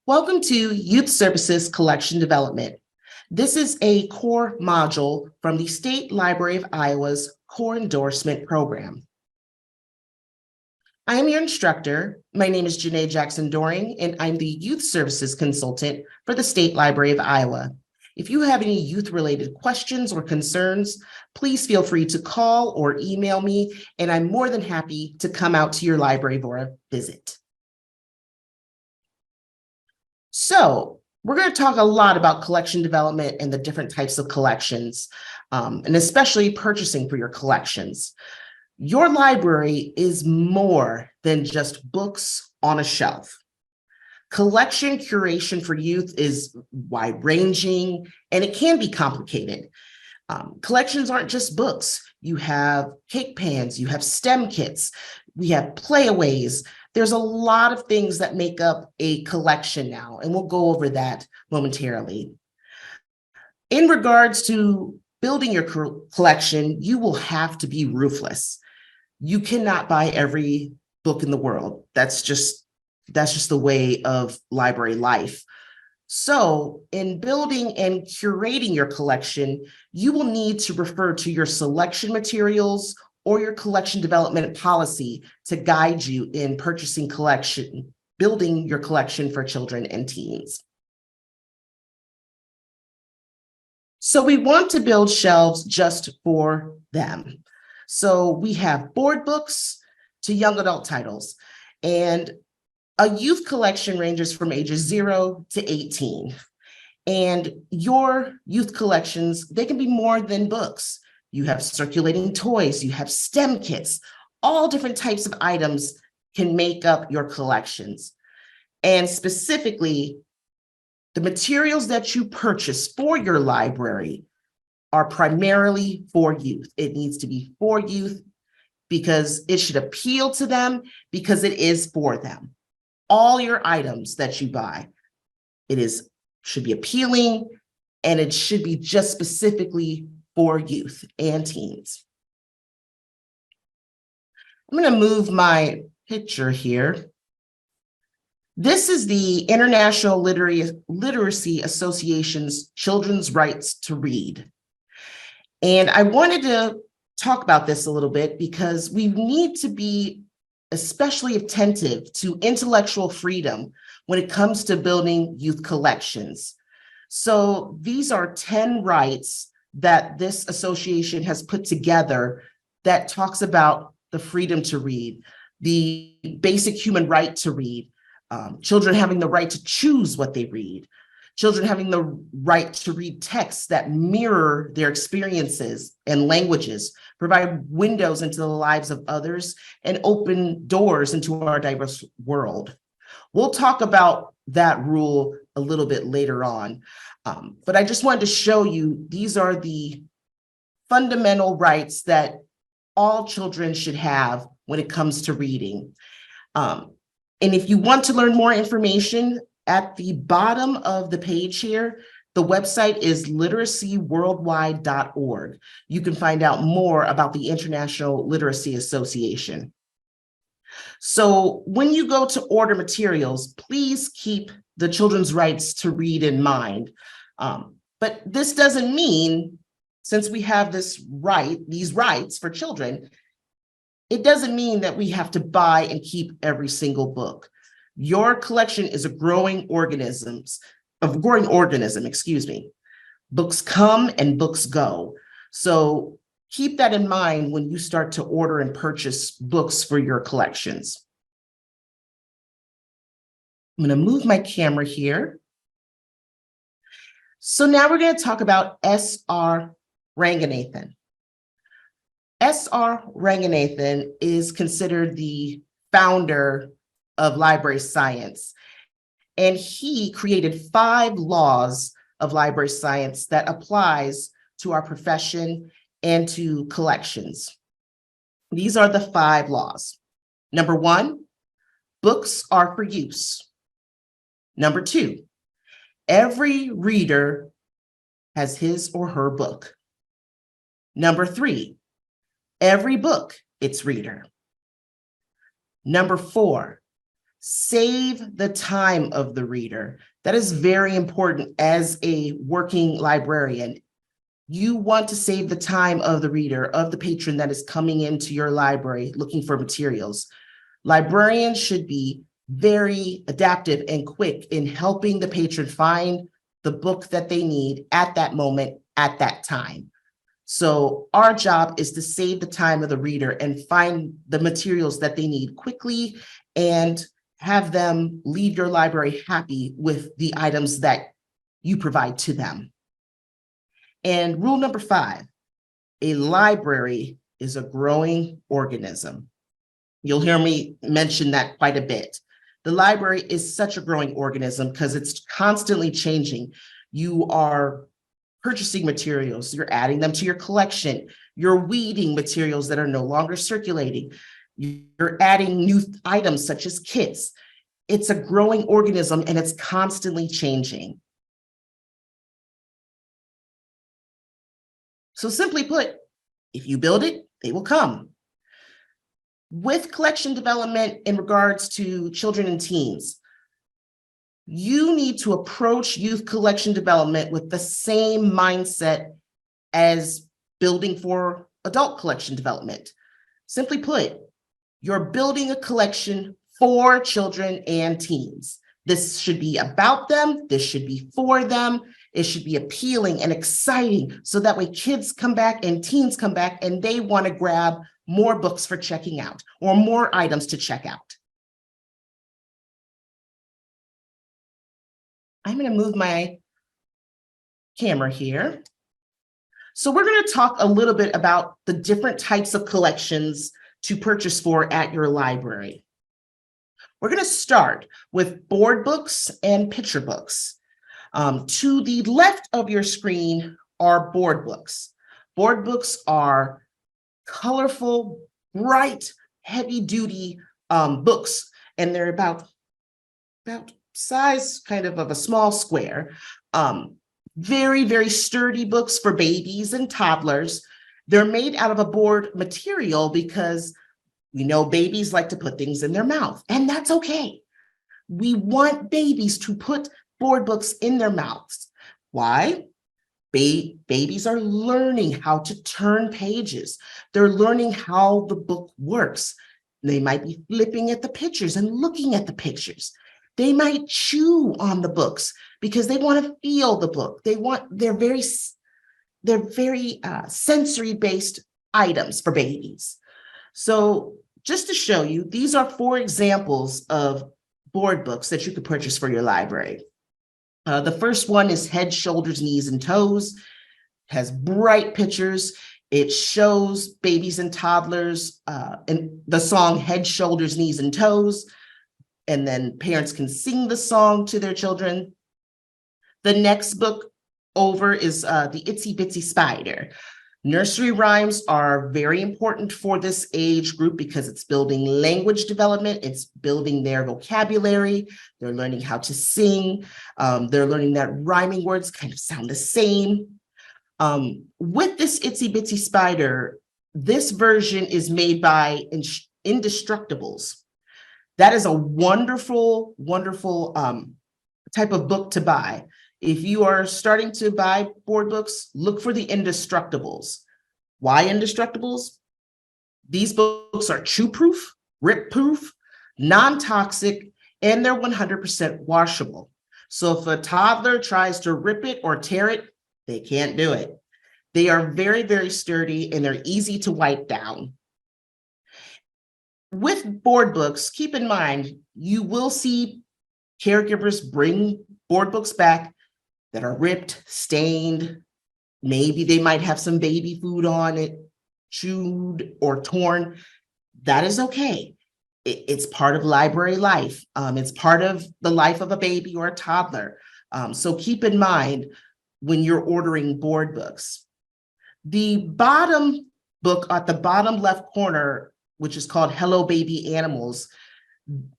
Welcome to Youth Services Collection Development. This is a core module from the State Library of Iowa's Core Endorsement Program. I am your instructor. My name is Janae Jackson-Doring, and I'm the Youth Services Consultant for the State Library of Iowa. If you have any youth-related questions or concerns, please feel free to call or email me, and I'm more than happy to come out to your library for a visit. So we're going to talk a lot about collection development and the different types of collections, and especially purchasing for your collections. Your library is more than just books on a shelf. Collection curation for youth is wide-ranging, and it can be complicated. Collections aren't just books. You have cake pans, you have STEM kits, we have playaways. There's a lot of things that make up a collection now, and we'll go over that momentarily. In regards to building your collection, you will have to be ruthless. You cannot buy every book in the world. That's just the way of library life. So in building and curating your collection, you will need to refer to your selection materials or your collection development policy to guide you in building your collection for children and teens. So we want to build shelves just for them. So we have board books to young adult titles, and a youth collection ranges from ages 0 to 18. And your youth collections, they can be more than books. You have circulating toys, you have STEM kits, all different types of items can make up your collections. And specifically, the materials that you purchase for your library are primarily for youth. It needs to be for youth because it should appeal to them, because it is for them. All your items that you buy, should be appealing, and it should be just specifically for youth and teens. I'm going to move my picture here. This is the International Literacy Association's Children's Rights to Read. And I wanted to talk about this a little bit because we need to be especially attentive to intellectual freedom when it comes to building youth collections. So these are 10 rights that this association has put together that talks about the freedom to read, the basic human right to read, children having the right to choose what they read, children having the right to read texts that mirror their experiences and languages, provide windows into the lives of others, and open doors into our diverse world. We'll talk about that rule a little bit later on, but I just wanted to show you these are the fundamental rights that all children should have when it comes to reading. And if you want to learn more information, at the bottom of the page here, the website is literacyworldwide.org. You can find out more about the International Literacy Association. So when you go to order materials, please keep the children's rights to read in mind. But this doesn't mean, since we have these rights for children, it doesn't mean that we have to buy and keep every single book. Your collection is a growing organism, excuse me. Books come and books go. So keep that in mind when you start to order and purchase books for your collections. I'm going to move my camera here. So now we're going to talk about S.R. Ranganathan. S.R. Ranganathan is considered the founder of library science, and he created 5 laws of library science that applies to our profession and to collections. These are the 5 laws. Number 1, books are for use. Number 2, every reader has his or her book. Number 3, every book its reader. Number 4, Save the time of the reader. That is very important as a working librarian. You want to save the time of the reader, of the patron that is coming into your library looking for materials. Librarians should be very adaptive and quick in helping the patron find the book that they need at that moment, at that time. So our job is to save the time of the reader and find the materials that they need quickly and have them leave your library happy with the items that you provide to them. And rule number 5, a library is a growing organism. You'll hear me mention that quite a bit. The library is such a growing organism because it's constantly changing. You are purchasing materials, you're adding them to your collection, you're weeding materials that are no longer circulating, you're adding new items such as kits. It's a growing organism and it's constantly changing. So simply put, if you build it, they will come. With collection development in regards to children and teens, you need to approach youth collection development with the same mindset as building for adult collection development. Simply put, you're building a collection for children and teens. This should be about them. This should be for them. It should be appealing and exciting so that way kids come back and teens come back and they want to grab more books for checking out or more items to check out. I'm going to move my camera here. So we're going to talk a little bit about the different types of collections to purchase for at your library. We're going to start with board books and picture books. To the left of your screen are board books. Board books are colorful, bright, heavy-duty books, and they're about size kind of a small square. Very, very sturdy books for babies and toddlers. They're made out of a board material because we know babies like to put things in their mouth, and that's okay. We want babies to put board books in their mouths. Why? Babies are learning how to turn pages. They're learning how the book works. They might be flipping at the pictures and looking at the pictures. They might chew on the books because they want to feel the book. They're very sensory-based items for babies. So just to show you, these are 4 examples of board books that you could purchase for your library. The first one is Head, Shoulders, Knees, and Toes. It has bright pictures. It shows babies and toddlers in the song Head, Shoulders, Knees, and Toes. And then parents can sing the song to their children. The next book over is The Itsy Bitsy Spider. Nursery rhymes are very important for this age group because it's building language development. It's building their vocabulary. They're learning how to sing. They're learning that rhyming words kind of sound the same. With this Itsy Bitsy Spider, this version is made by Indestructibles. That is a wonderful, wonderful type of book to buy. If you are starting to buy board books, look for the Indestructibles. Why Indestructibles? These books are chew-proof, rip-proof, non-toxic, and they're 100% washable. So if a toddler tries to rip it or tear it, they can't do it. They are very, very sturdy and they're easy to wipe down. With board books, keep in mind, you will see caregivers bring board books back that are ripped, stained. Maybe they might have some baby food on it, chewed or torn. That is okay. It's part of library life. It's part of the life of a baby or a toddler. So keep in mind when you're ordering board books. The bottom book at the bottom left corner, which is called Hello Baby Animals,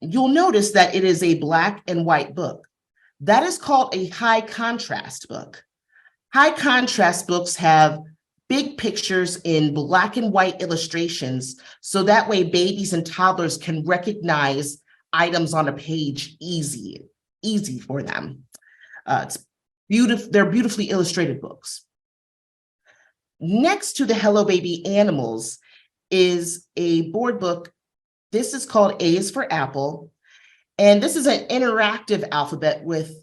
you'll notice that it is a black and white book. That is called a high contrast book. High contrast books have big pictures in black and white illustrations, so that way babies and toddlers can recognize items on a page easy for them. It's beautiful. They're beautifully illustrated books. Next to the Hello Baby Animals is a board book. This is called A is for Apple. And this is an interactive alphabet with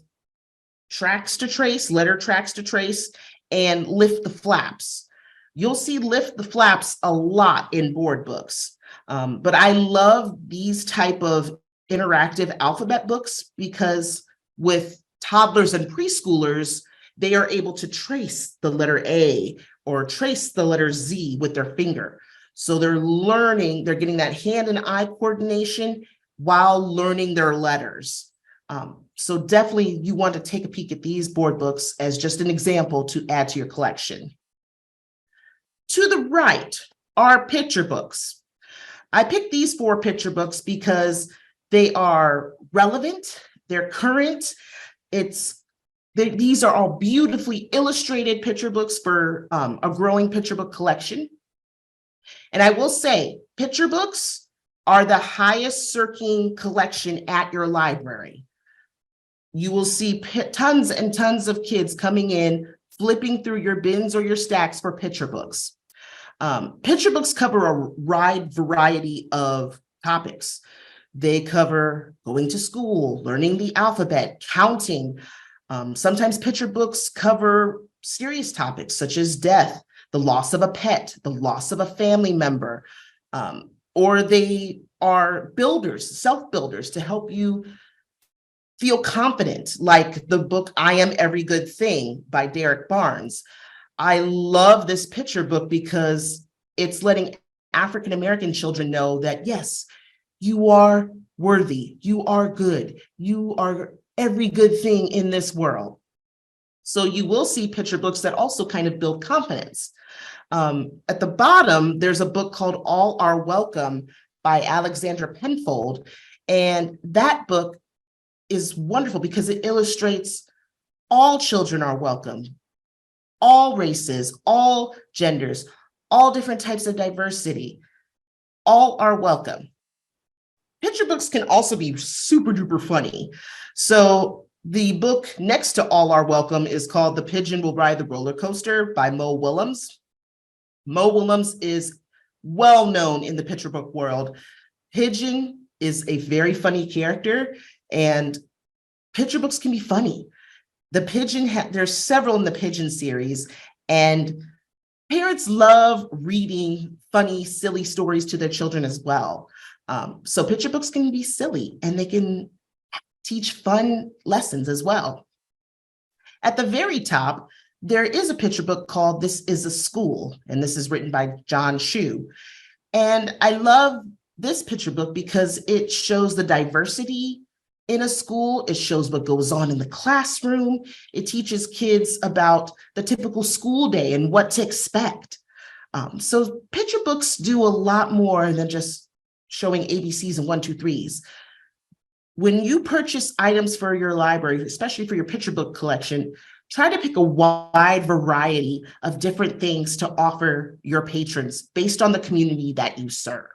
tracks to trace, letter tracks to trace, and lift the flaps. You'll see lift the flaps a lot in board books. But I love these type of interactive alphabet books because with toddlers and preschoolers, they are able to trace the letter A or trace the letter Z with their finger. So they're learning, they're getting that hand and eye coordination while learning their letters. So definitely you want to take a peek at these board books as just an example to add to your collection. To the right are picture books. I picked these 4 picture books because they are relevant, they're current. These are all beautifully illustrated picture books for a growing picture book collection. And I will say, picture books are the highest searching collection at your library. You will see tons and tons of kids coming in, flipping through your bins or your stacks for picture books. Picture books cover a wide variety of topics. They cover going to school, learning the alphabet, counting. Sometimes picture books cover serious topics such as death, the loss of a pet, the loss of a family member, or they are builders, self-builders to help you feel confident, like the book, I Am Every Good Thing by Derek Barnes. I love this picture book because it's letting African-American children know that, yes, you are worthy, you are good, you are every good thing in this world. So you will see picture books that also kind of build confidence. At the bottom, there's a book called All Are Welcome by Alexandra Penfold. And that book is wonderful because it illustrates all children are welcome, all races, all genders, all different types of diversity, all are welcome. Picture books can also be super duper funny. So the book next to All Are Welcome is called The Pigeon Will Ride the Roller Coaster by Mo Willems. Mo Willems is well known in the picture book world. Pigeon is a very funny character, and picture books can be funny. The Pigeon, there's several in the Pigeon series, and parents love reading funny, silly stories to their children as well. So picture books can be silly and they can teach fun lessons as well. At the very top, there is a picture book called This Is a School, and this is written by John Shu. And I love this picture book because it shows the diversity in a school. It shows what goes on in the classroom. It teaches kids about the typical school day and what to expect. So picture books do a lot more than just showing ABCs and 1, 2, 3s. When you purchase items for your library, especially for your picture book collection, try to pick a wide variety of different things to offer your patrons based on the community that you serve.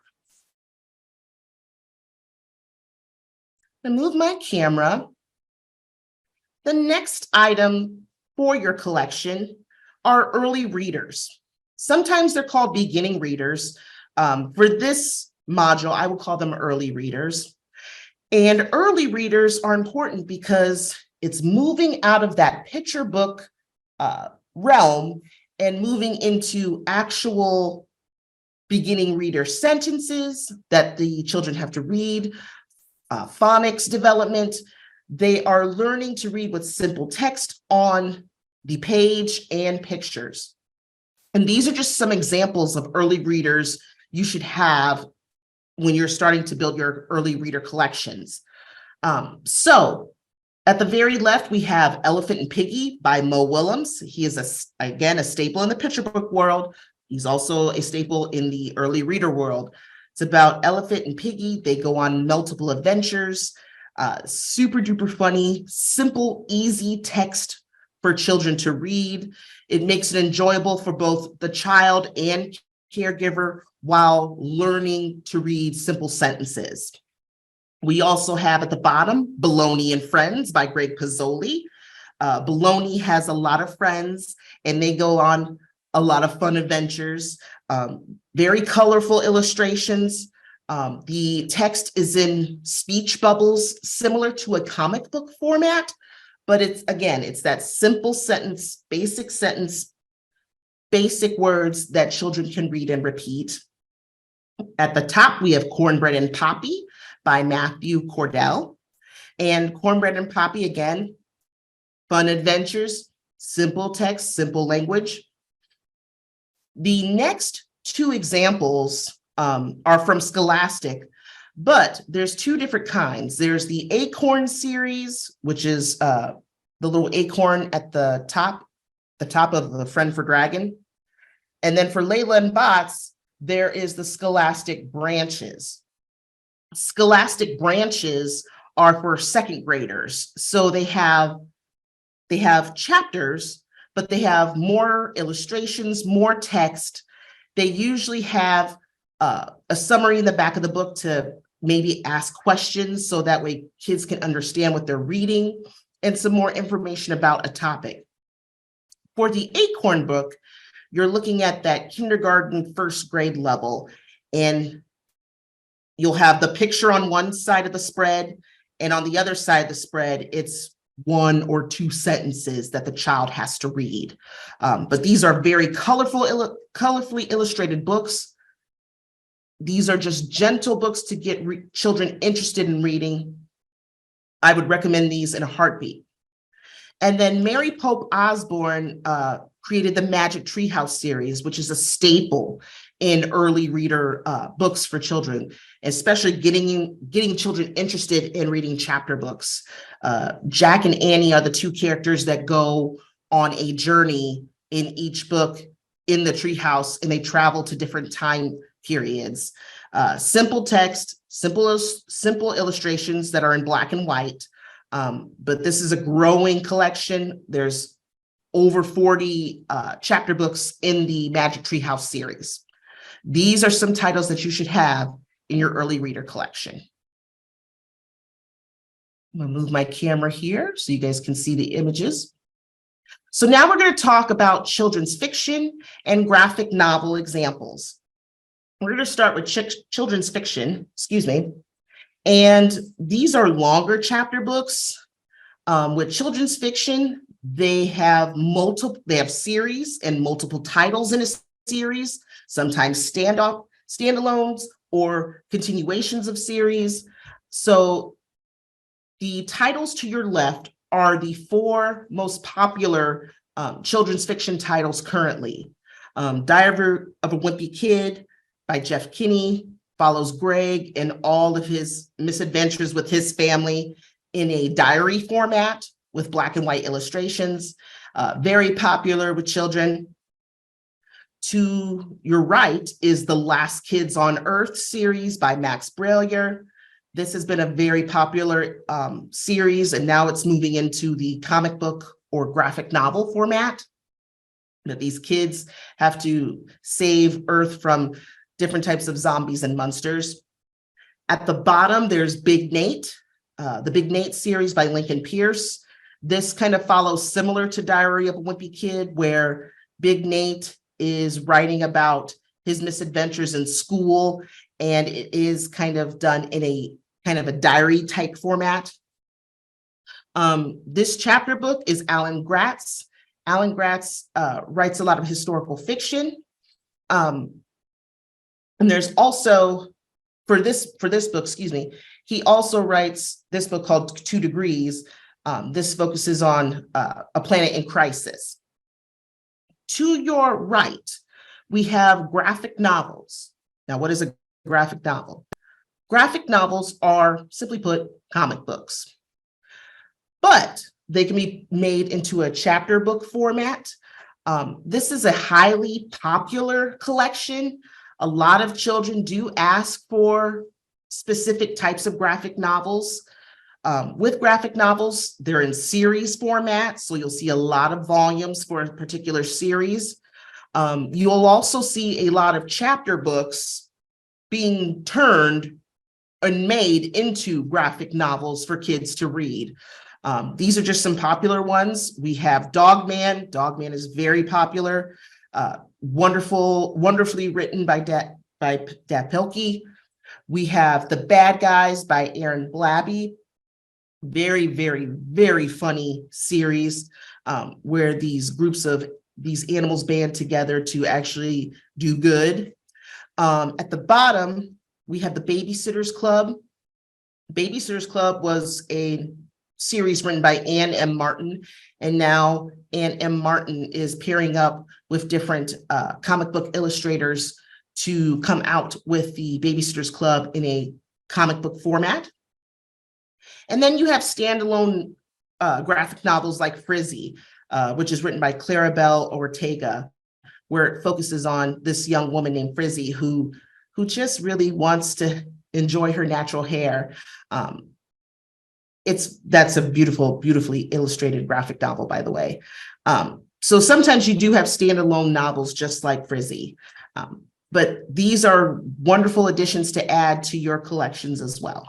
To move my camera, the next item for your collection are early readers. Sometimes they're called beginning readers. For this module, I will call them early readers. And early readers are important because it's moving out of that picture book realm and moving into actual beginning reader sentences that the children have to read, phonics development. They are learning to read with simple text on the page and pictures. And these are just some examples of early readers you should have when you're starting to build your early reader collections. So at the very left, we have Elephant and Piggy by Mo Willems. He is, again, a staple in the picture book world. He's also a staple in the early reader world. It's about Elephant and Piggy. They go on multiple adventures, super duper funny, simple, easy text for children to read. It makes it enjoyable for both the child and caregiver while learning to read simple sentences. We also have at the bottom, Baloney and Friends by Greg Pizzoli. Baloney has a lot of friends and they go on a lot of fun adventures, very colorful illustrations. The text is in speech bubbles, similar to a comic book format, but it's that simple sentence, basic words that children can read and repeat. At the top, we have Cornbread and Poppy by Matthew Cordell. And Cornbread and Poppy, again, fun adventures, simple text, simple language. The next two examples are from Scholastic, but there's two different kinds. There's the Acorn series, which is the little acorn at the top of the Friend for Dragon. And then for Layla and Bots, there is the Scholastic branches. Scholastic branches are for second graders. So they have chapters, but they have more illustrations, more text. They usually have a summary in the back of the book to maybe ask questions so that way kids can understand what they're reading, and some more information about a topic. For the Acorn book, you're looking at that kindergarten first grade level, and you'll have the picture on one side of the spread, and on the other side of the spread, it's one or two sentences that the child has to read. But these are very colorfully illustrated books. These are just gentle books to get children interested in reading. I would recommend these in a heartbeat. And then Mary Pope Osborne created the Magic Treehouse series, which is a staple in early reader books for children, especially getting children interested in reading chapter books. Jack and Annie are the two characters that go on a journey in each book in the treehouse, and they travel to different time periods. Simple text, simple illustrations that are in black and white. But this is a growing collection. There's over 40 chapter books in the Magic Treehouse series. These are some titles that you should have in your early reader collection. I'm gonna move my camera here so you guys can see the images. So now we're going to talk about children's fiction and graphic novel examples. We're going to start with children's fiction, and these are longer chapter books. With children's fiction, they have series and multiple titles in a series, sometimes standalones or continuations of series. So the titles to your left are the four most popular children's fiction titles currently. Diary of a Wimpy Kid by Jeff Kinney follows Greg and all of his misadventures with his family in a diary format with black and white illustrations, very popular with children. To your right is the Last Kids on Earth series by Max Brallier. This has been a very popular series, and now it's moving into the comic book or graphic novel format. That these kids have to save Earth from different types of zombies and monsters. At the bottom, there's Big Nate, the Big Nate series by Lincoln Pierce. This kind of follows similar to Diary of a Wimpy Kid, where Big Nate is writing about his misadventures in school, and it is kind of done in a kind of a diary type format. This chapter book is Alan Gratz. Alan Gratz writes a lot of historical fiction. And there's also, for this book, he also writes this book called 2 Degrees. This focuses on a planet in crisis. To your right, we have graphic novels. Now, what is a graphic novel? Graphic novels are, simply put, comic books, but they can be made into a chapter book format. This is a highly popular collection. A lot of children do ask for specific types of graphic novels. With graphic novels, they're in series format, so you'll see a lot of volumes for a particular series. You'll also see a lot of chapter books being turned and made into graphic novels for kids to read. These are just some popular ones. We have Dogman. Dogman is very popular. Wonderfully written by Dat Pilkey. We have The Bad Guys by Aaron Blabey. Very, very, very funny series where these groups of these animals band together to actually do good. At the bottom, we have The Babysitter's Club. Babysitter's Club was a series written by Ann M. Martin, and now Ann M. Martin is pairing up with different comic book illustrators to come out with the Babysitter's Club in a comic book format. And then you have standalone graphic novels like Frizzy, which is written by Clarabelle Ortega, where it focuses on this young woman named Frizzy who just really wants to enjoy her natural hair. That's a beautifully illustrated graphic novel, by the way. So sometimes you do have standalone novels just like Frizzy, but these are wonderful additions to add to your collections as well.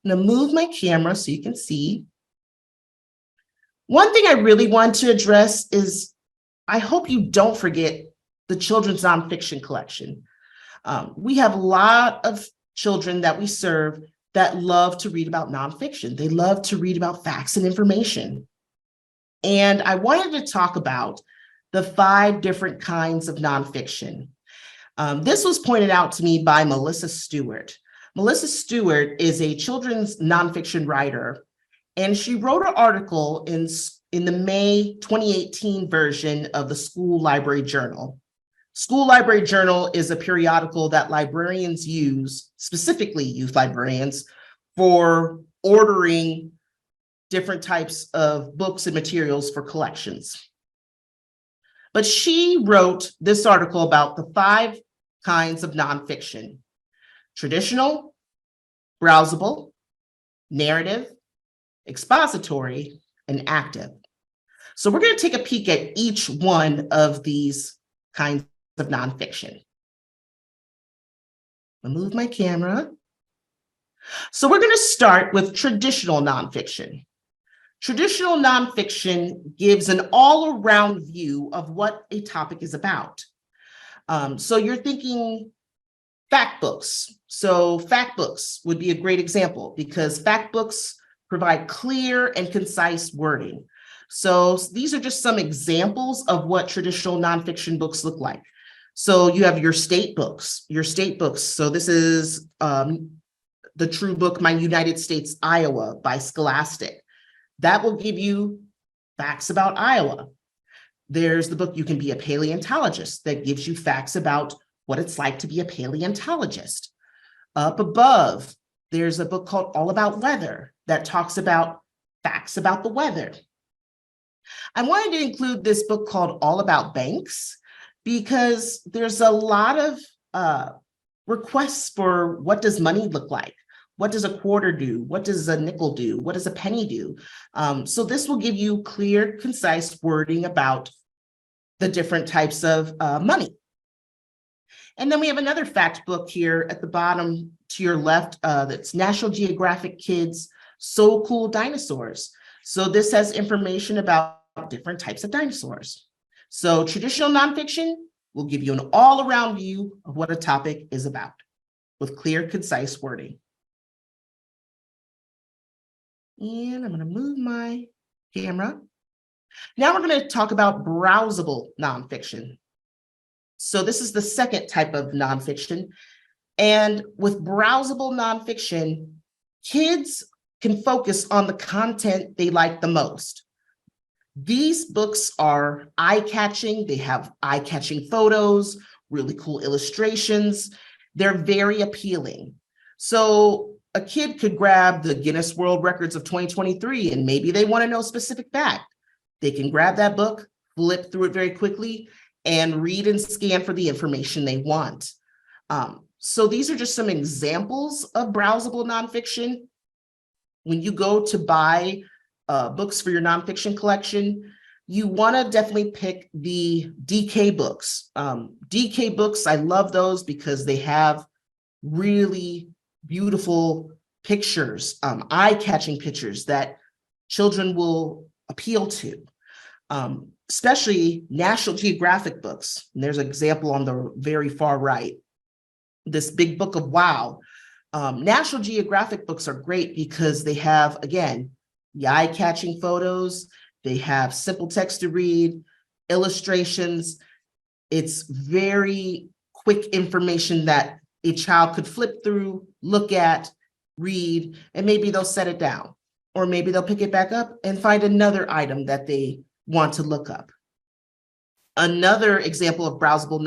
I'm going to move my camera so you can see. One thing I really want to address is I hope you don't forget the children's nonfiction collection. We have a lot of children that we serve that love to read about nonfiction. They love to read about facts and information. And I wanted to talk about the 5 different kinds of nonfiction. This was pointed out to me by Melissa Stewart. Melissa Stewart is a children's nonfiction writer, and she wrote an article in the May 2018 version of the School Library Journal. School Library Journal is a periodical that librarians use, specifically youth librarians, for ordering different types of books and materials for collections. But she wrote this article about the 5 kinds of nonfiction: traditional, browsable, narrative, expository, and active. So we're going to take a peek at each one of these kinds of nonfiction. I'll move my camera. So we're going to start with traditional nonfiction. Traditional nonfiction gives an all-around view of what a topic is about. So you're thinking fact books. So fact books would be a great example because fact books provide clear and concise wording. So these are just some examples of what traditional nonfiction books look like. So you have your state books. So this is the true book, My United States, Iowa by Scholastic. That will give you facts about Iowa. There's the book, You Can Be a Paleontologist, that gives you facts about what it's like to be a paleontologist. Up above, there's a book called All About Weather that talks about facts about the weather. I wanted to include this book called All About Banks because there's a lot of requests for what does money look like? What does a quarter do? What does a nickel do? What does a penny do? So this will give you clear, concise wording about the different types of money. And then we have another fact book here at the bottom to your left that's National Geographic Kids So Cool Dinosaurs. So this has information about different types of dinosaurs. So traditional nonfiction will give you an all-around view of what a topic is about with clear, concise wording. And I'm going to move my camera. Now we're going to talk about browsable nonfiction. So this is the second type of nonfiction. And with browsable nonfiction, kids can focus on the content they like the most. These books are eye-catching. They have eye-catching photos, really cool illustrations. They're very appealing. So a kid could grab the Guinness World Records of 2023, and maybe they want to know a specific fact. They can grab that book, flip through it very quickly, and read and scan for the information they want. So these are just some examples of browsable nonfiction. When you go to buy books for your nonfiction collection, you want to definitely pick the DK books. DK books, I love those because they have really beautiful pictures, eye-catching pictures that children will appeal to, especially National Geographic books. And there's an example on the very far right, this big book of Wow. National Geographic books are great because they have, again, the eye-catching photos, they have simple text to read, illustrations. It's very quick information that a child could flip through, look at, read, and maybe they'll set it down, or maybe they'll pick it back up and find another item that they want to look up. Another example of browsable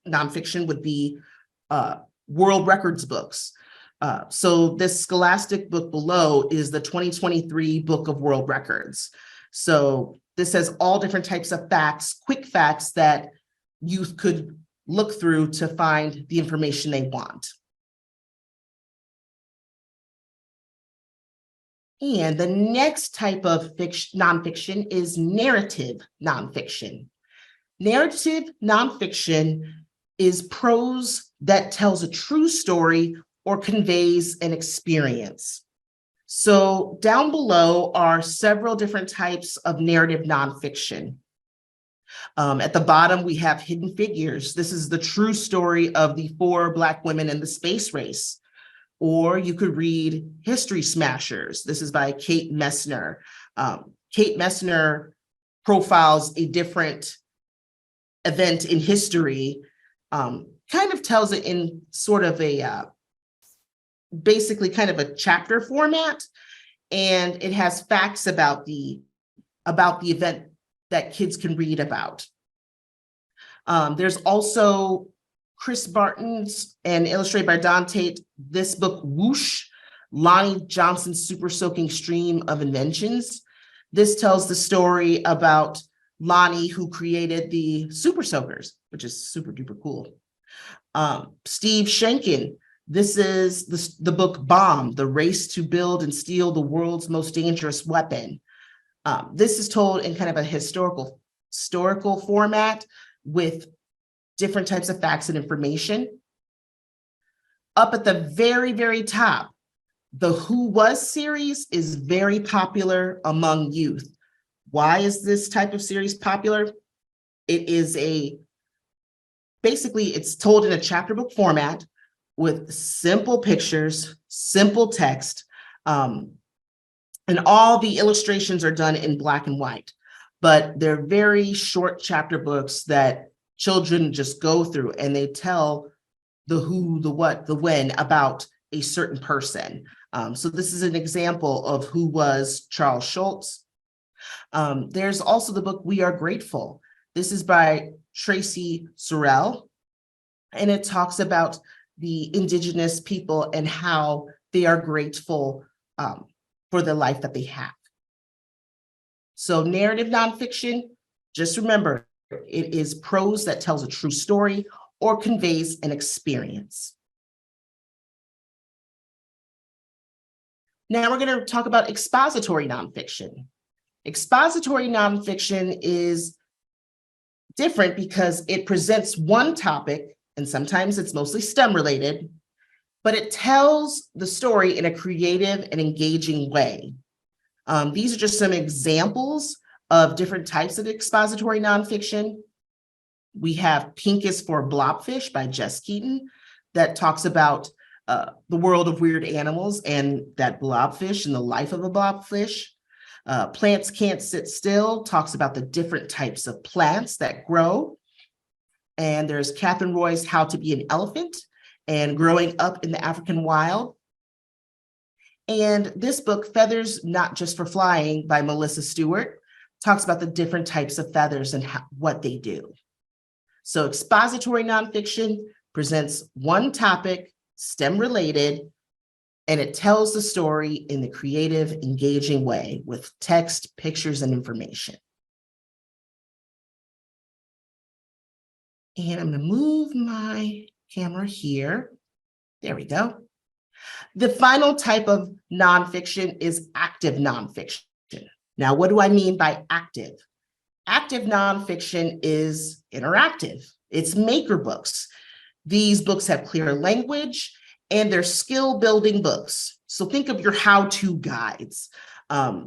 nonfiction would be world records books. So this scholastic book below is the 2023 Book of World Records. So this has all different types of facts, quick facts that youth could look through to find the information they want. And the next type of nonfiction is narrative nonfiction. Narrative nonfiction is prose that tells a true story or conveys an experience. So down below are several different types of narrative nonfiction. At the bottom, we have Hidden Figures. This is the true story of the 4 Black women in the space race. Or you could read History Smashers. This is by Kate Messner. Kate Messner profiles a different event in history, kind of tells it in sort of a, basically kind of a chapter format. And it has facts about the event that kids can read about. There's also Chris Barton's and illustrated by Don Tate, this book, Whoosh, Lonnie Johnson's Super Soaking Stream of Inventions. This tells the story about Lonnie, who created the Super Soakers, which is super duper cool. Steve Schenken, this is the book Bomb, The Race to Build and Steal the World's Most Dangerous Weapon. This is told in kind of a historical format with different types of facts and information. Up at the very, very top, the Who Was series is very popular among youth. Why is this type of series popular? It is basically it's told in a chapter book format with simple pictures, simple text, and all the illustrations are done in black and white, but they're very short chapter books that children just go through, and they tell the who, the what, the when about a certain person. So this is an example of Who Was Charles Schultz. There's also the book We Are Grateful. This is by Tracy Sorrell, and it talks about the indigenous people and how they are grateful for the life that they have. So narrative nonfiction, just remember, it is prose that tells a true story or conveys an experience. Now we're going to talk about expository nonfiction. Expository nonfiction is different because it presents one topic, and sometimes it's mostly STEM related, but it tells the story in a creative and engaging way. These are just some examples of different types of expository nonfiction. We have Pink is for Blobfish by Jess Keaton that talks about the world of weird animals and that blobfish and the life of a blobfish. Plants Can't Sit Still talks about the different types of plants that grow. And there's Catherine Roy's How to Be an Elephant and Growing Up in the African Wild. And this book, Feathers Not Just for Flying by Melissa Stewart, talks about the different types of feathers and what they do. So expository nonfiction presents one topic, STEM related, and it tells the story in the creative, engaging way with text, pictures, and information. And I'm going to move my camera here. There we go. The final type of nonfiction is active nonfiction. Now, what do I mean by active? Active nonfiction is interactive. It's maker books. These books have clear language and they're skill building books. So think of your how-to guides.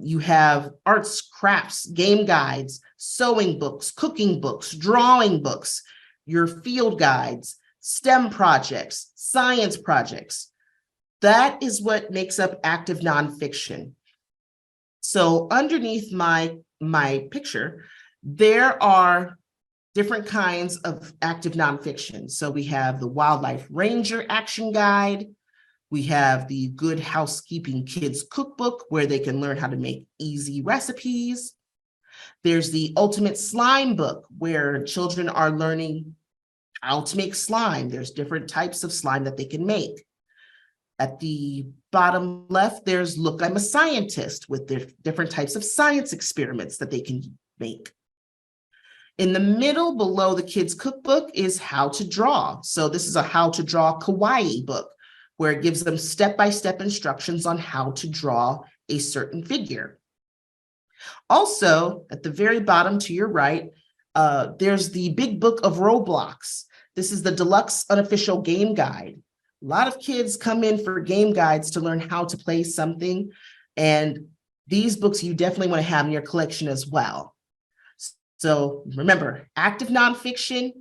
You have arts, crafts, game guides, sewing books, cooking books, drawing books, your field guides, STEM projects, science projects. That is what makes up active nonfiction. So underneath my picture, there are different kinds of active nonfiction. So we have the Wildlife Ranger Action Guide. We have the Good Housekeeping Kids Cookbook, where they can learn how to make easy recipes. There's the Ultimate Slime Book, where children are learning how to make slime. There's different types of slime that they can make. At the bottom left, there's Look, I'm a Scientist, with the different types of science experiments that they can make. In the middle, below the kids' cookbook, is How to Draw. So this is a How to Draw Kawaii book, where it gives them step-by-step instructions on how to draw a certain figure. Also, at the very bottom to your right, there's the Big Book of Roblox. This is the deluxe unofficial game guide. A lot of kids come in for game guides to learn how to play something, and these books you definitely want to have in your collection as well. So remember, active nonfiction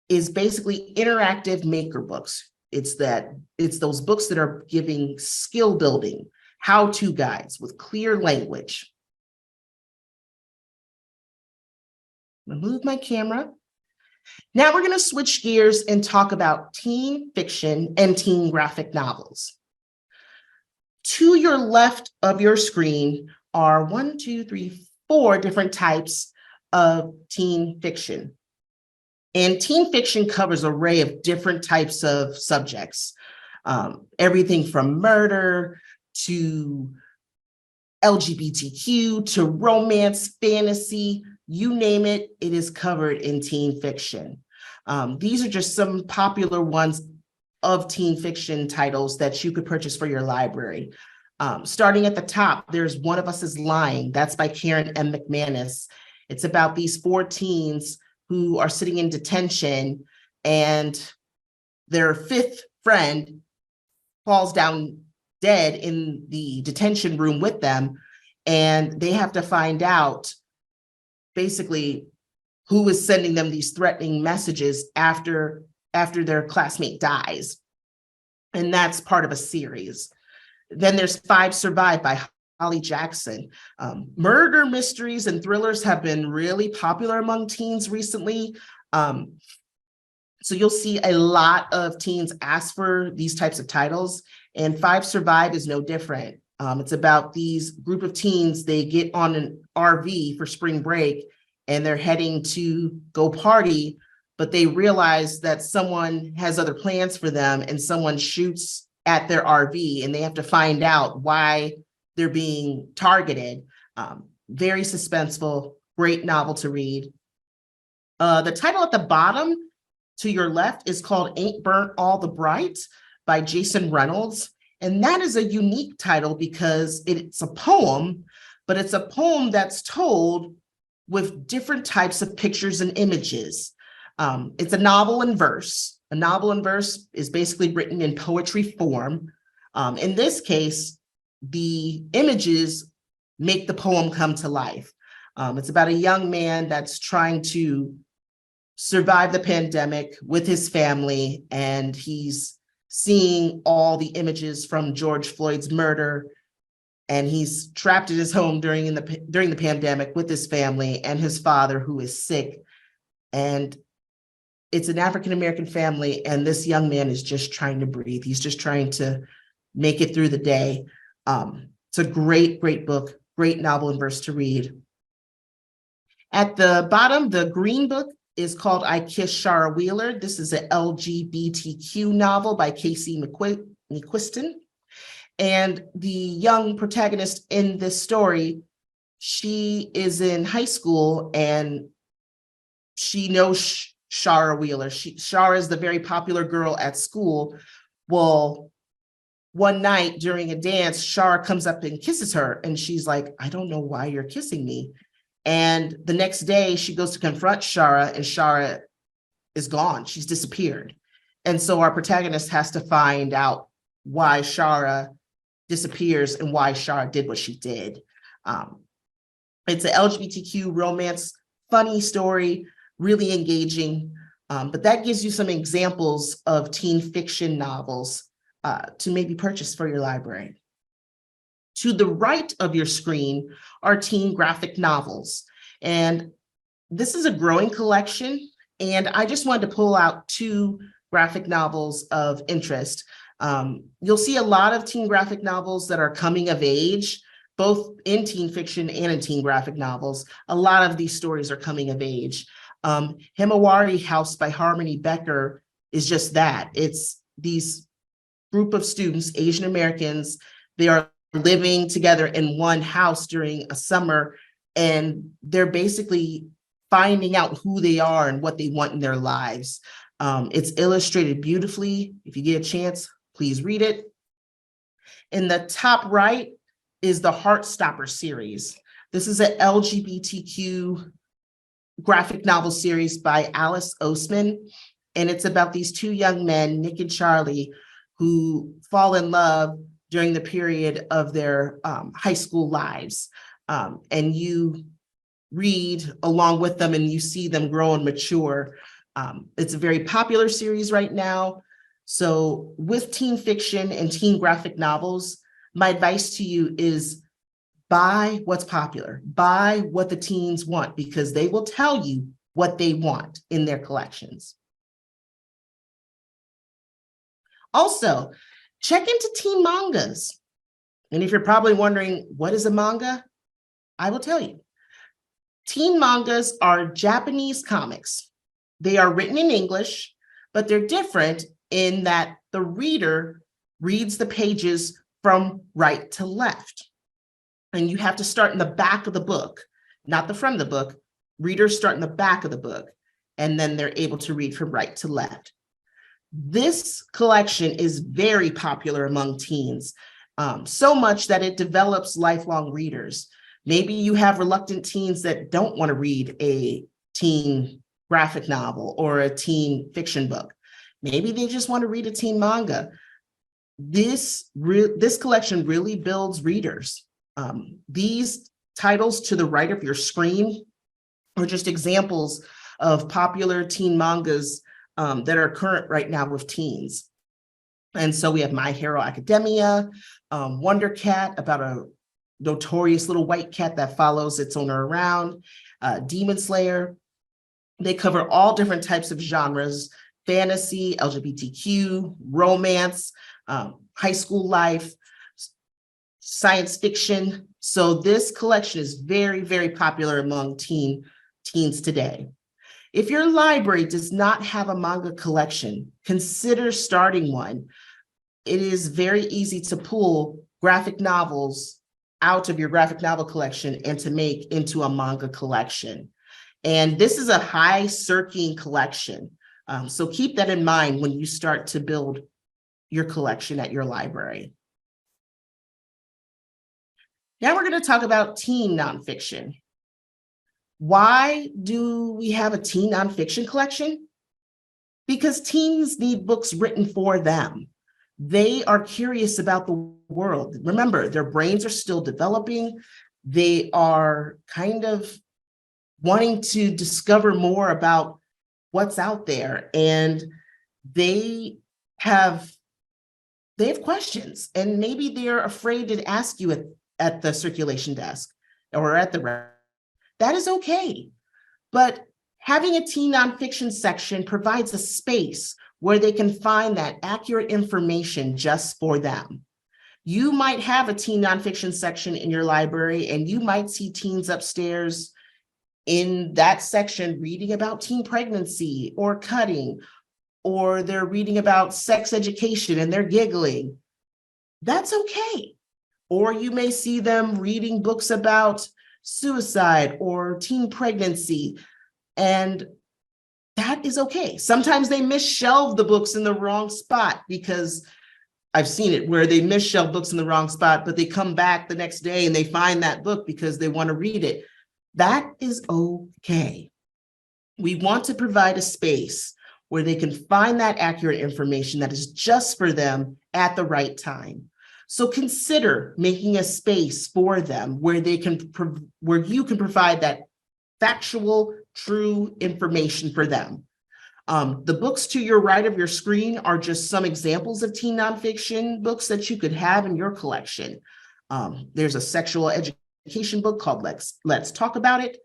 is basically interactive maker books. It's those books that are giving skill building, how-to guides with clear language. I'm gonna move my camera. Now we're going to switch gears and talk about teen fiction and teen graphic novels. To your left of your screen are 4 different types of teen fiction. And teen fiction covers an array of different types of subjects, everything from murder to LGBTQ to romance, fantasy, you name it, it is covered in teen fiction. These are just some popular ones of teen fiction titles that you could purchase for your library. Starting at the top, there's One of Us is Lying. That's by Karen M. McManus. It's about these 4 teens who are sitting in detention, and their 5th friend falls down dead in the detention room with them, and they have to find out basically who is sending them these threatening messages after their classmate dies. And that's part of a series. Then there's 5 Survive by Holly Jackson. Murder mysteries and thrillers have been really popular among teens recently. So you'll see a lot of teens ask for these types of titles, and 5 Survive is no different. It's about these group of teens, they get on an RV for spring break, and they're heading to go party, but they realize that someone has other plans for them, and someone shoots at their RV, and they have to find out why they're being targeted. Very suspenseful, great novel to read. The title at the bottom to your left is called Ain't Burnt All the Bright by Jason Reynolds. And that is a unique title because it's a poem, but it's a poem that's told with different types of pictures and images. It's a novel in verse. A novel in verse is basically written in poetry form. In this case, the images make the poem come to life. It's about a young man that's trying to survive the pandemic with his family, and he's seeing all the images from George Floyd's murder, and he's trapped in his home during the pandemic with his family and his father, who is sick. And it's an African-American family, and this young man is just trying to breathe. He's just trying to make it through the day. It's a great, great book, great novel in verse to read. At the bottom, the green book is called I Kissed Shara Wheeler. This is an LGBTQ novel by Casey McQuiston. And the young protagonist in this story, she is in high school and she knows Shara Wheeler. Shara is the very popular girl at school. Well, one night during a dance, Shara comes up and kisses her, and she's like, I don't know why you're kissing me. And the next day she goes to confront Shara, and Shara is gone. She's disappeared. And so our protagonist has to find out why Shara disappears and why Shara did what she did. It's an LGBTQ romance, funny story, really engaging. But that gives you some examples of teen fiction novels to maybe purchase for your library. To the right of your screen are teen graphic novels. And this is a growing collection. And I just wanted to pull out 2 graphic novels of interest. You'll see a lot of teen graphic novels that are coming of age, both in teen fiction and in teen graphic novels. A lot of these stories are coming of age. Himawari House by Harmony Becker is just that. It's these group of students, Asian Americans, they are living together in one house during a summer, and they're basically finding out who they are and what they want in their lives. It's illustrated beautifully. If you get a chance, please read it. In the top right is the Heartstopper series. This is an LGBTQ graphic novel series by Alice Oseman, and it's about these 2 young men, Nick and Charlie, who fall in love during the period of their high school lives. And you read along with them and you see them grow and mature. It's a very popular series right now. So with teen fiction and teen graphic novels, my advice to you is buy what's popular, buy what the teens want, because they will tell you what they want in their collections. Also, check into teen mangas. And if you're probably wondering, what is a manga? I will tell you. Teen mangas are Japanese comics. They are written in English, but they're different in that the reader reads the pages from right to left. And you have to start in the back of the book, not the front of the book. Readers start in the back of the book, and then they're able to read from right to left. This collection is very popular among teens, so much that it develops lifelong readers. Maybe you have reluctant teens that don't want to read a teen graphic novel or a teen fiction book. Maybe they just want to read a teen manga. This collection really builds readers. These titles to the right of your screen are just examples of popular teen mangas that are current right now with teens. And so we have My Hero Academia, Wonder Cat, about a notorious little white cat that follows its owner around, Demon Slayer. They cover all different types of genres: fantasy, LGBTQ, romance, high school life, science fiction. So this collection is very, very popular among teens today. If your library does not have a manga collection, consider starting one. It is very easy to pull graphic novels out of your graphic novel collection and to make into a manga collection. And this is a high circling collection. So keep that in mind when you start to build your collection at your library. Now we're going to talk about teen nonfiction. Why do we have a teen nonfiction collection? Because teens need books written for them. They are curious about the world. Remember, their brains are still developing. They are kind of wanting to discover more about what's out there, and they have questions, and maybe they're afraid to ask you at the circulation desk or at the that is okay. But having a teen nonfiction section provides a space where they can find that accurate information just for them. You might have a teen nonfiction section in your library, and you might see teens upstairs in that section reading about teen pregnancy or cutting, or they're reading about sex education and they're giggling. That's okay. Or you may see them reading books about suicide or teen pregnancy, and that is okay. Sometimes they misshelve the books in the wrong spot, because I've seen it where they misshelve books in the wrong spot, but they come back the next day and they find that book because they want to read it. That is okay. We want to provide a space where they can find that accurate information that is just for them at the right time. So consider making a space for them where you can provide that factual, true information for them. The books to your right of your screen are just some examples of teen nonfiction books that you could have in your collection. There's a sexual education book called Let's Talk About It.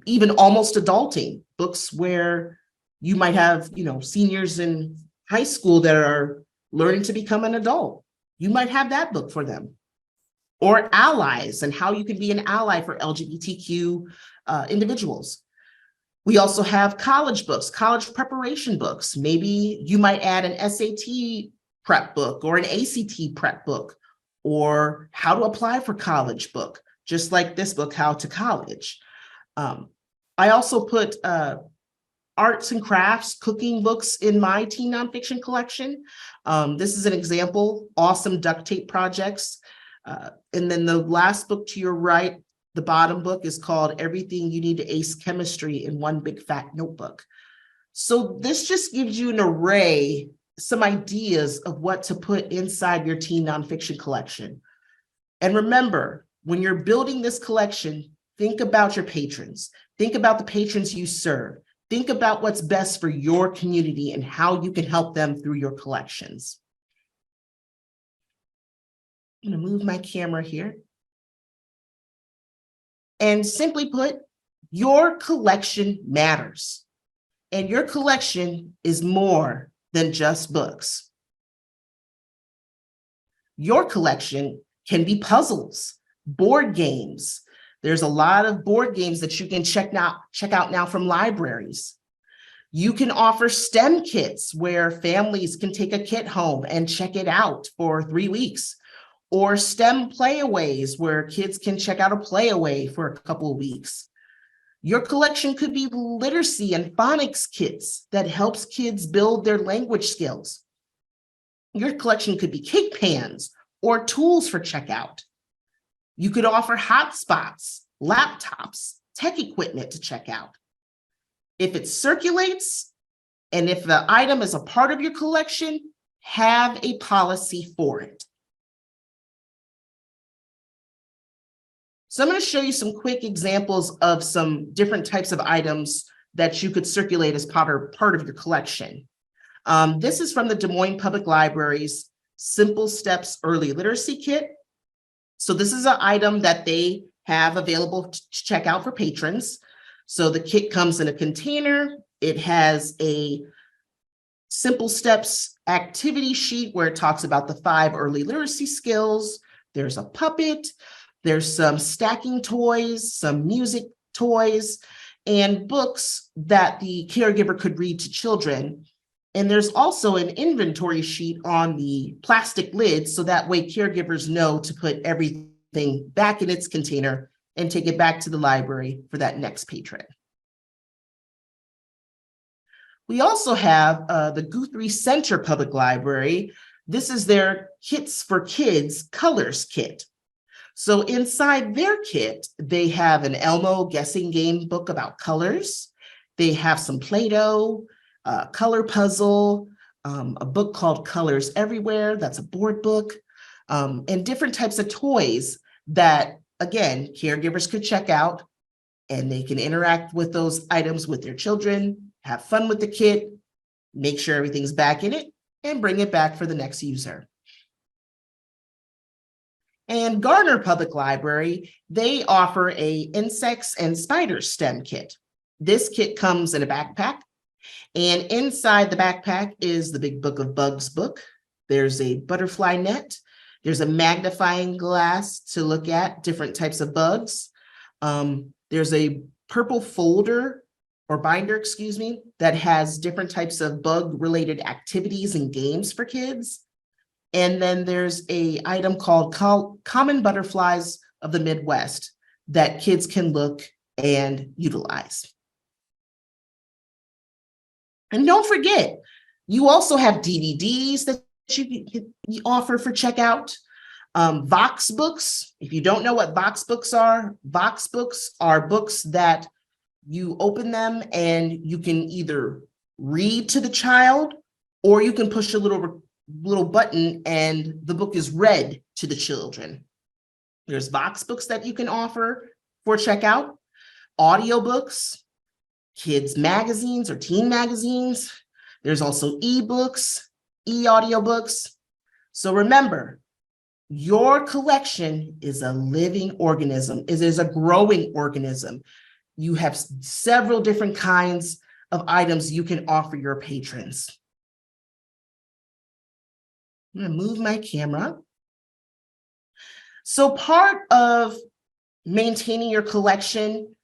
Even Almost Adulting, books where you might have, seniors in high school that are learning to become an adult. You might have that book for them. Or Allies, and how you can be an ally for LGBTQ individuals. We also have college books, college preparation books. Maybe you might add an SAT prep book or an ACT prep book, or how to apply for college book, just like this book, How to College. I also put arts and crafts, cooking books in my teen nonfiction collection. This is an example, Awesome Duct Tape Projects. And then the last book to your right, the bottom book, is called Everything You Need to Ace Chemistry in One Big Fat Notebook. So this just gives you an array, some ideas of what to put inside your teen nonfiction collection. And remember, when you're building this collection, think about your patrons. Think about the patrons you serve. Think about what's best for your community and how you can help them through your collections. I'm going to move my camera here. And simply put, your collection matters. And your collection is more than just books. Your collection can be puzzles, board games. There's a lot of board games that you can check out now from libraries. You can offer STEM kits where families can take a kit home and check it out for 3 weeks, or STEM playaways where kids can check out a playaway for a couple of weeks. Your collection could be literacy and phonics kits that helps kids build their language skills. Your collection could be cake pans or tools for checkout. You could offer hotspots, laptops, tech equipment to check out. If it circulates, and if the item is a part of your collection, have a policy for it. So I'm going to show you some quick examples of some different types of items that you could circulate as part of your collection. This is from the Des Moines Public Library's Simple Steps Early Literacy Kit. So this is an item that they have available to check out for patrons. So the kit comes in a container. It has a Simple Steps activity sheet where it talks about the 5 early literacy skills. There's a puppet. There's some stacking toys, some music toys, and books that the caregiver could read to children. And there's also an inventory sheet on the plastic lid, so that way caregivers know to put everything back in its container and take it back to the library for that next patron. We also have the Guthrie Center Public Library. This is their Kits for Kids Colors Kit. So inside their kit, they have an Elmo guessing game book about colors. They have some Play-Doh, color puzzle, a book called Colors Everywhere. That's a board book, and different types of toys that, again, caregivers could check out, and they can interact with those items with their children, have fun with the kit, make sure everything's back in it, and bring it back for the next user. And Garner Public Library, they offer a insects and spiders STEM kit. This kit comes in a backpack, and inside the backpack is the Big Book of Bugs book. There's a butterfly net. There's a magnifying glass to look at different types of bugs. There's a purple folder or binder, excuse me, that has different types of bug-related activities and games for kids. And then there's an item called Common Butterflies of the Midwest that kids can look and utilize. And don't forget, you also have DVDs that you offer for checkout. Vox books. If you don't know what Vox books are books that you open them and you can either read to the child, or you can push a little button and the book is read to the children. There's Vox books that you can offer for checkout, audiobooks, kids magazines or teen magazines. There's also ebooks, e-audiobooks. So remember, your collection is a living organism. It is a growing organism. You have several different kinds of items you can offer your patrons. I'm going to move my camera. So part of maintaining your collection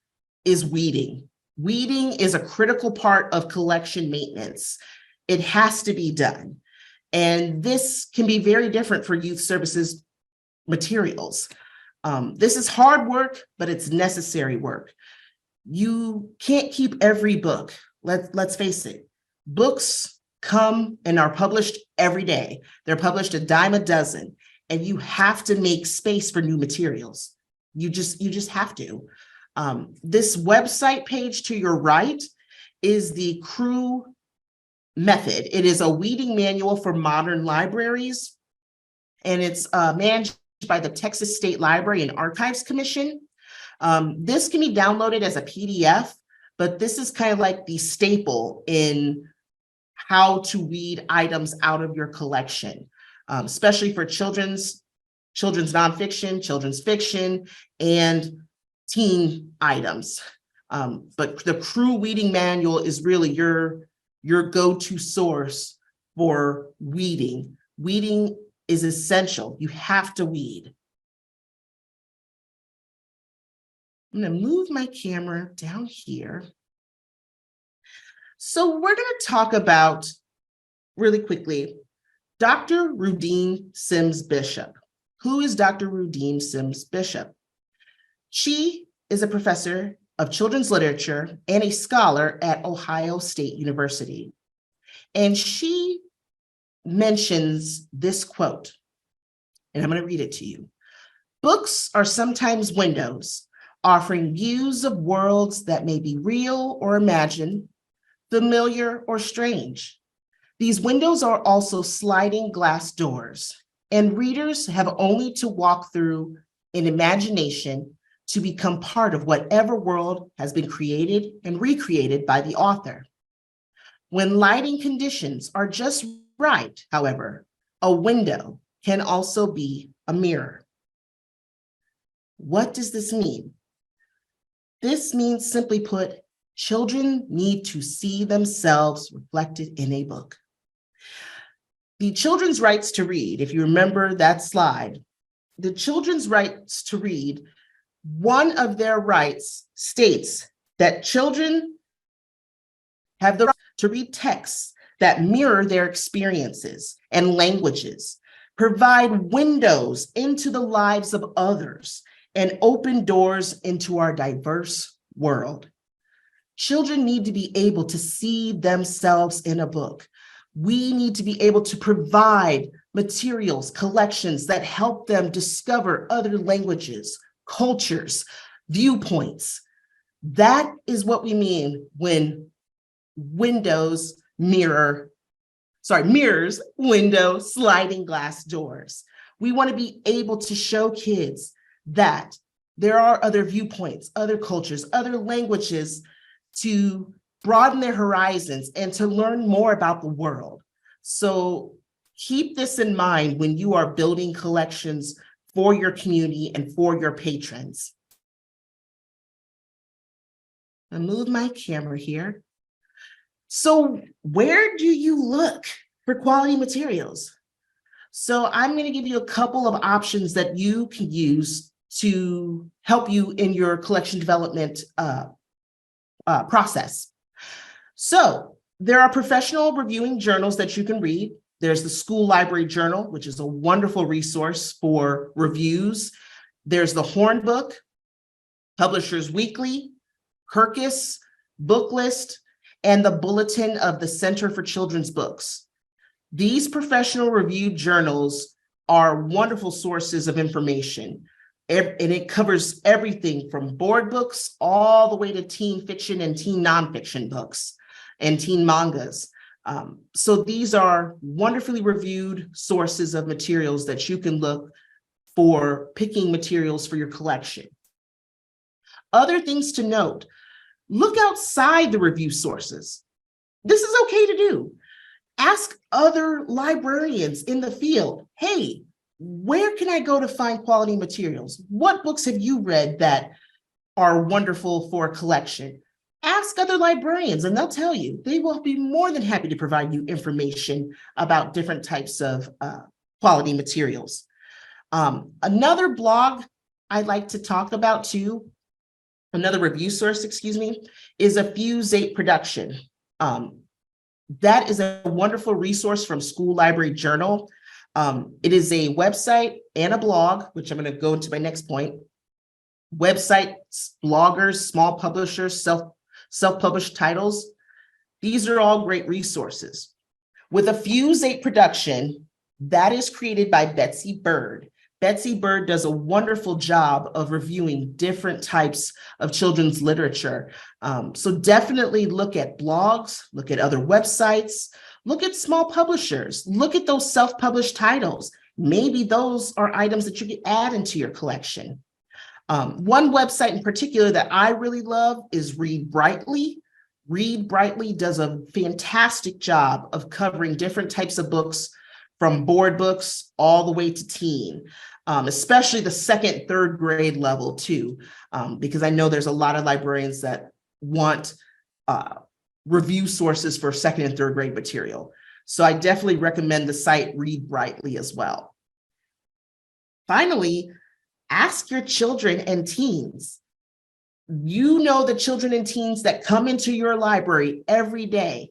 is weeding. Weeding is a critical part of collection maintenance. It has to be done. And this can be very different for youth services materials. This is hard work, but it's necessary work. You can't keep every book. Let's face it. Books come and are published every day. They're published a dime a dozen, and you have to make space for new materials. You just have to. This website page to your right is the CREW method. It is a weeding manual for modern libraries, and it's managed by the Texas State Library and Archives Commission. This can be downloaded as a PDF, but this is kind of like the staple in how to weed items out of your collection, especially for children's nonfiction, children's fiction, and teen items. But the CREW weeding manual is really your go-to source for weeding. Weeding is essential. You have to weed. I'm going to move my camera down here. So we're going to talk about, really quickly, Dr. Rudine Sims Bishop. Who is Dr. Rudine Sims Bishop? She is a professor of children's literature and a scholar at Ohio State University. And she mentions this quote, and I'm going to read it to you. Books are sometimes windows, offering views of worlds that may be real or imagined, familiar or strange. These windows are also sliding glass doors, and readers have only to walk through in imagination to become part of whatever world has been created and recreated by the author. When lighting conditions are just right, however, a window can also be a mirror. What does this mean? This means, simply put, children need to see themselves reflected in a book. The children's rights to read, if you remember that slide, the children's rights to read, one of their rights states that children have the right to read texts that mirror their experiences and languages, provide windows into the lives of others, and open doors into our diverse world. Children need to be able to see themselves in a book. We need to be able to provide materials, collections that help them discover other languages, cultures, viewpoints. That is what we mean when mirrors, window, sliding glass doors. We want to be able to show kids that there are other viewpoints, other cultures, other languages, to broaden their horizons and to learn more about the world. So keep this in mind when you are building collections for your community and for your patrons. I'll move my camera here. So where do you look for quality materials? So I'm going to give you a couple of options that you can use to help you in your collection development process. So there are professional reviewing journals that you can read. There's the School Library Journal, which is a wonderful resource for reviews. There's the Horn Book, Publishers Weekly, Kirkus, Book List, and the Bulletin of the Center for Children's Books. These professional review journals are wonderful sources of information, and it covers everything from board books all the way to teen fiction and teen nonfiction books. and teen mangas. So these are wonderfully reviewed sources of materials that you can look for picking materials for your collection. Other things to note, look outside the review sources. This is okay to do. Ask other librarians in the field, hey, where can I go to find quality materials? What books have you read that are wonderful for a collection? Ask other librarians and they'll tell you. They will be more than happy to provide you information about different types of quality materials. Another blog I like to talk about too, another review source, is a Fuse 8 production. That is a wonderful resource from School Library Journal. It is a website and a blog, which I'm going to go into my next point. Websites, bloggers, small publishers, self-published titles. These are all great resources. With a Fuse 8 production, that is created by Betsy Bird. Betsy Bird does a wonderful job of reviewing different types of children's literature. So definitely look at blogs, look at other websites, look at small publishers, look at those self-published titles. Maybe those are items that you can add into your collection. One website in particular that I really love is Read Brightly. Read Brightly does a fantastic job of covering different types of books from board books all the way to teen, especially the second, third grade level too, because I know there's a lot of librarians that want review sources for second and third grade material. So I definitely recommend the site Read Brightly as well. Finally, ask your children and teens. You know the children and teens that come into your library every day.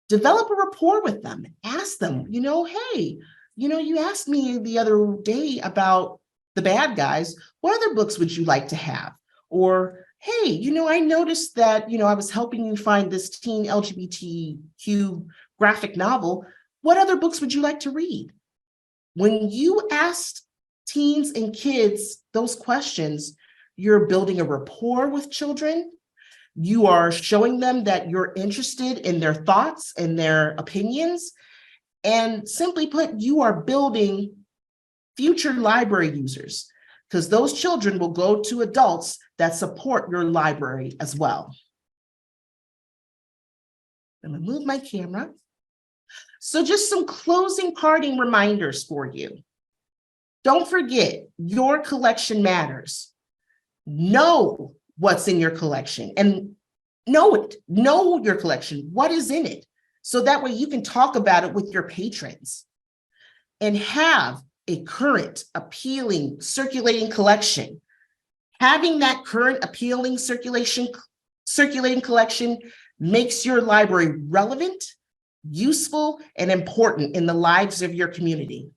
Develop a rapport with them. Ask them, hey, you asked me the other day about the bad guys. What other books would you like to have? Or, hey, I noticed that, I was helping you find this teen LGBTQ graphic novel. What other books would you like to read? When you ask teens and kids those questions, you're building a rapport with children. You are showing them that you're interested in their thoughts and their opinions. And simply put, you are building future library users, because those children will go to adults that support your library as well. I'm going to move my camera. So just some closing parting reminders for you. Don't forget, your collection matters. Know what's in your collection and know it. Know your collection. What is in it? So that way you can talk about it with your patrons. And have a current, appealing, circulating collection. Having that current, appealing, circulating collection makes your library relevant, useful, and important in the lives of your community.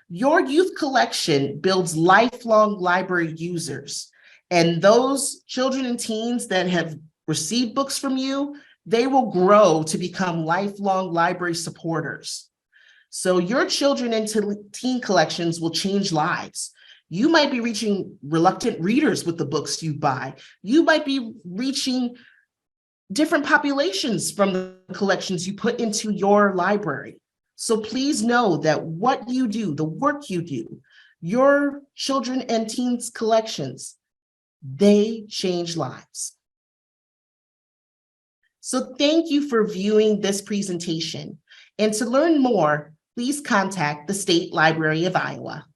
Your youth collection builds lifelong library users, and those children and teens that have received books from you, they will grow to become lifelong library supporters. So your children and teen collections will change lives. You might be reaching reluctant readers with the books you buy. You might be reaching different populations from the collections you put into your library. So please know that what you do, the work you do, your children and teens collections, they change lives. So thank you for viewing this presentation. And to learn more, please contact the State Library of Iowa.